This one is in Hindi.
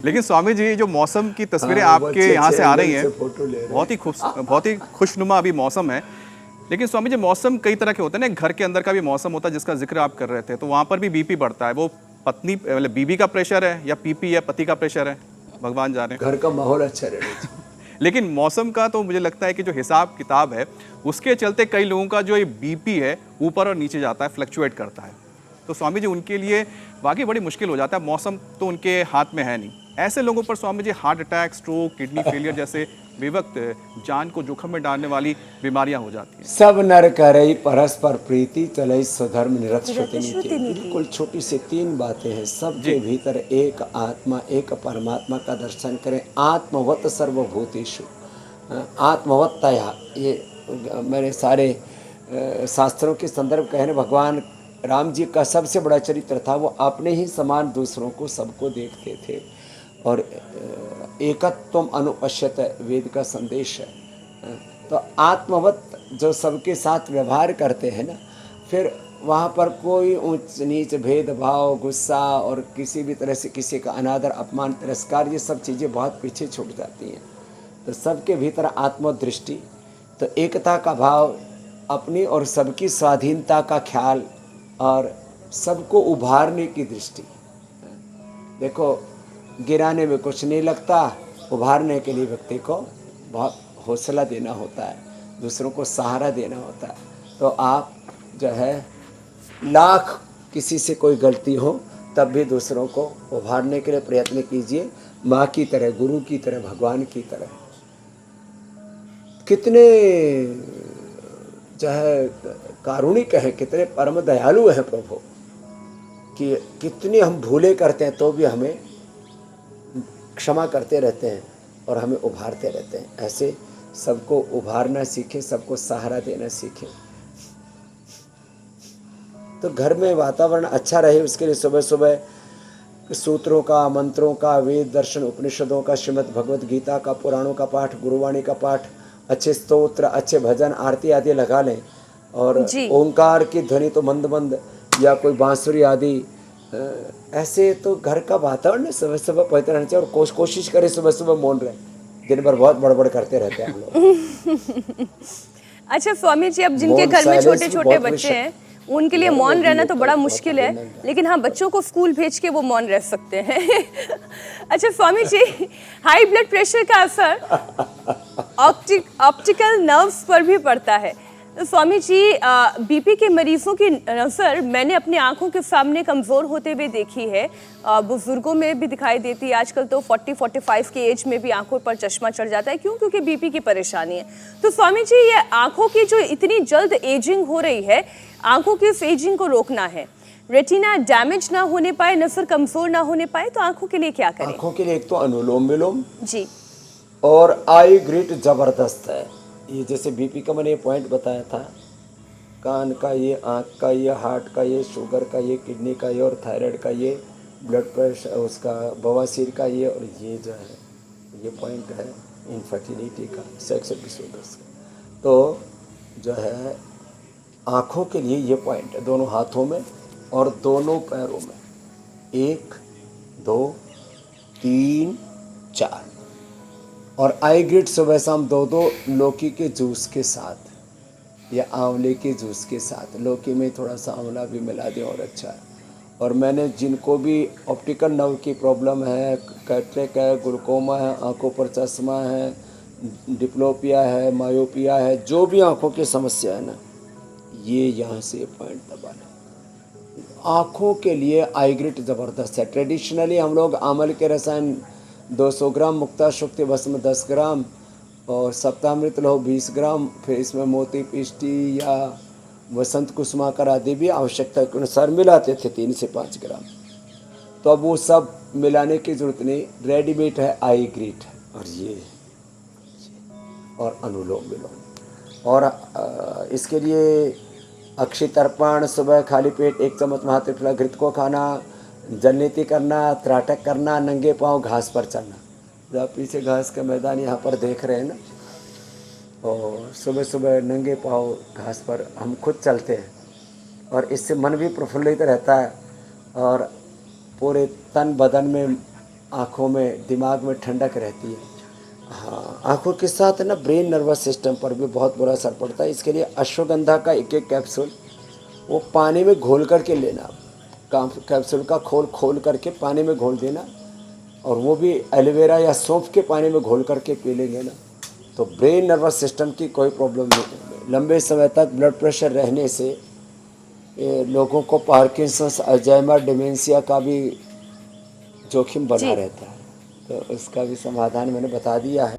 लेकिन स्वामी जी, जो मौसम की तस्वीरें हाँ, वो आपके अच्छे यहाँ अच्छे से आ रही एंगल से हैं, फोटो ले रहे हैं। बहुत ही खुशनुमा अभी मौसम है। लेकिन स्वामी जी, मौसम कई तरह के होते हैं ना, एक घर के अंदर का भी मौसम होता है जिसका जिक्र आप कर रहे थे, तो वहाँ पर भी बीपी बढ़ता है। वो पत्नी मतलब बीबी का प्रेशर है या पीपी या पति का प्रेशर है, भगवान जाने। घर का माहौल अच्छा रहना चाहिए। लेकिन मौसम का तो मुझे लगता है कि जो हिसाब किताब है उसके चलते कई लोगों का जो ये बीपी है ऊपर और नीचे जाता है, फ्लक्चुएट करता है। तो स्वामी जी, उनके लिए वाकई बड़ी मुश्किल हो जाता है। मौसम तो उनके हाथ में है नहीं। ऐसे लोगों पर Swami ji heart attack, stroke, kidney failure जैसे बेवक्त जान को जोखिम में डालने वाली बीमारियां हो जाती हैं। सब नर करई परस्पर प्रीति चलई स्वधर्म निरत श्रुति श्रुति नीति। नीति। बिल्कुल छोटी सी 3 बातें हैं। सबके जी। भीतर एक आत्मा, एक परमात्मा का दर्शन करें। आत्मवत सर्वभूतेषु, आत्मवत्तया। ये मेरे सारे शास्त्रों के संदर्भ कहे ना, भगवान राम जी का सबसे बड़ा चरित्र था, वो अपने ही समान दूसरों को, सबको देखते थे। और एकत्वम अनुपश्यत वेद का संदेश है। तो आत्मवत जो सबके साथ व्यवहार करते हैं ना, फिर वहाँ पर कोई ऊंच नीच, भेदभाव, गुस्सा और किसी भी तरह से किसी का अनादर, अपमान, तिरस्कार, ये सब चीज़ें बहुत पीछे छूट जाती हैं। तो सबके भीतर आत्मदृष्टि, तो एकता का भाव, अपनी और सबकी स्वाधीनता का ख्याल, और सबको उभारने की दृष्टि। देखो, गिराने में कुछ नहीं लगता, उभारने के लिए व्यक्ति को बहुत हौसला देना होता है, दूसरों को सहारा देना होता है। तो आप जो है, लाख किसी से कोई गलती हो तब भी दूसरों को उभारने के लिए प्रयत्न कीजिए, माँ की तरह, गुरु की तरह, भगवान की तरह। कितने जो है कारुणिक हैं, कितने परम दयालु हैं प्रभु, कि कितने हम भूले करते हैं तो भी हमें क्षमा करते रहते हैं और हमें उभारते रहते हैं। ऐसे सबको उभारना सीखें, सबको सहारा देना सीखें। तो घर में वातावरण अच्छा रहे, उसके लिए सुबह सुबह सूत्रों का, मंत्रों का, वेद, दर्शन, उपनिषदों का, श्रीमद् भगवद गीता का, पुराणों का पाठ, गुरुवाणी का पाठ, अच्छे स्तोत्र, अच्छे भजन, आरती आदि लगा लें। और जी। ओंकार की ध्वनि तो मंद मंद, या कोई बांसुरी आदि, ऐसे तो घर का वातावरण सुबह सुबह पवित्र रहना चाहिए। और कोशिश करें सुबह सुबह मौन रहे। दिन भर बहुत बड़बड़ करते रहते हैं हम लोग। अच्छा स्वामी जी, अब जिनके मौन, घर में silence छोटे भी छोटे बहुत बच्चे आवश्यक हैं, उनके लिए घर में मौन भी रहना तो होता बड़ा है, बहुत मुश्किल है, अभिनंदन। लेकिन हाँ, बच्चों को स्कूल भेज के वो मौन रह सकते हैं। अच्छा Swami ji, high blood pressure का असर ऑप्टिकल नर्व्स पर भी पड़ता है। तो स्वामी जी, बीपी के मरीजों की नज़र मैंने अपनी आंखों के सामने कमज़ोर होते हुए देखी है। बुजुर्गों में भी दिखाई देती है। आजकल तो 40-45 की एज में भी आंखों पर चश्मा चढ़ जाता है। क्यों? क्योंकि बीपी की परेशानी है। तो स्वामी जी, ये आंखों की जो इतनी जल्द एजिंग हो रही है, आंखों की इस एजिंग को रोकना है, रेटिना डैमेज ना होने पाए, नज़र कमज़ोर ना होने पाए, तो आंखों के लिए क्या करें? आंखों के लिए एक तो अनुलोम विलोम जी। और आई ग्रिट जबरदस्त है। ये जैसे बीपी का मैंने ये पॉइंट बताया था, कान का ये, आँख का ये, हार्ट का ये, शुगर का ये, किडनी का ये, और थायराइड का ये, ब्लड प्रेशर, उसका बवासीर का ये, और ये जो है ये पॉइंट है इनफर्टिलिटी का, सेक्स डिसऑर्डर्स का। तो जो है आँखों के लिए ये पॉइंट है, दोनों हाथों में और दोनों पैरों में। 1 2 3 4। और आई ग्रिट सुबह शाम 2-2 लौकी के जूस के साथ या आंवले के जूस के साथ। लौकी में थोड़ा सा आंवला भी मिला दें और अच्छा है। और मैंने जिनको भी ऑप्टिकल नर्व की प्रॉब्लम है, कैटरेक्ट है, ग्लूकोमा है, आंखों पर चश्मा है, डिप्लोपिया है, मायोपिया है, जो भी आंखों की समस्या है ना, ये यहाँ से पॉइंट दबा लें। आँखों के लिए आई ग्रिट ज़बरदस्त है। ट्रेडिशनली हम लोग आमल के रसायन 200 ग्राम, मुक्ता शुक्ति भस्म 10 ग्राम और सप्तामृत लौह 20 ग्राम, फिर इसमें मोती पिष्टी या वसंत कुसुमाकर आदि भी आवश्यकता के अनुसार मिलाते थे 3 से 5 ग्राम। तो अब वो सब मिलाने की ज़रूरत नहीं, रेडीमेड है आई ग्रिट है। और ये और अनुलोम विलोम। और इसके लिए अक्षय तर्पण, सुबह खाली पेट 1 चम्मच महात्रिफला घृत को खाना, जलनीति करना, त्राटक करना, नंगे पांव घास पर चलना। जो आप पीछे घास का मैदान यहाँ पर देख रहे हैं ना, और सुबह सुबह नंगे पांव घास पर हम खुद चलते हैं और इससे मन भी प्रफुल्लित रहता है और पूरे तन बदन में आँखों में दिमाग में ठंडक रहती है। हाँ, आँखों के साथ ना ब्रेन नर्वस सिस्टम पर भी बहुत बुरा असर पड़ता है। इसके लिए अश्वगंधा का एक एक कैप्सूल वो पानी में घोल करके लेना। कैप्सूल का खोल खोल करके पानी में घोल देना, और वो भी एलोवेरा या सौंफ के पानी में घोल करके पी लेंगे ना, तो ब्रेन नर्वस सिस्टम की कोई प्रॉब्लम नहीं। लंबे समय तक ब्लड प्रेशर रहने से लोगों को पार्किंसंस, अल्जाइमर, डिमेंशिया का भी जोखिम बना रहता है। तो उसका भी समाधान मैंने बता दिया है।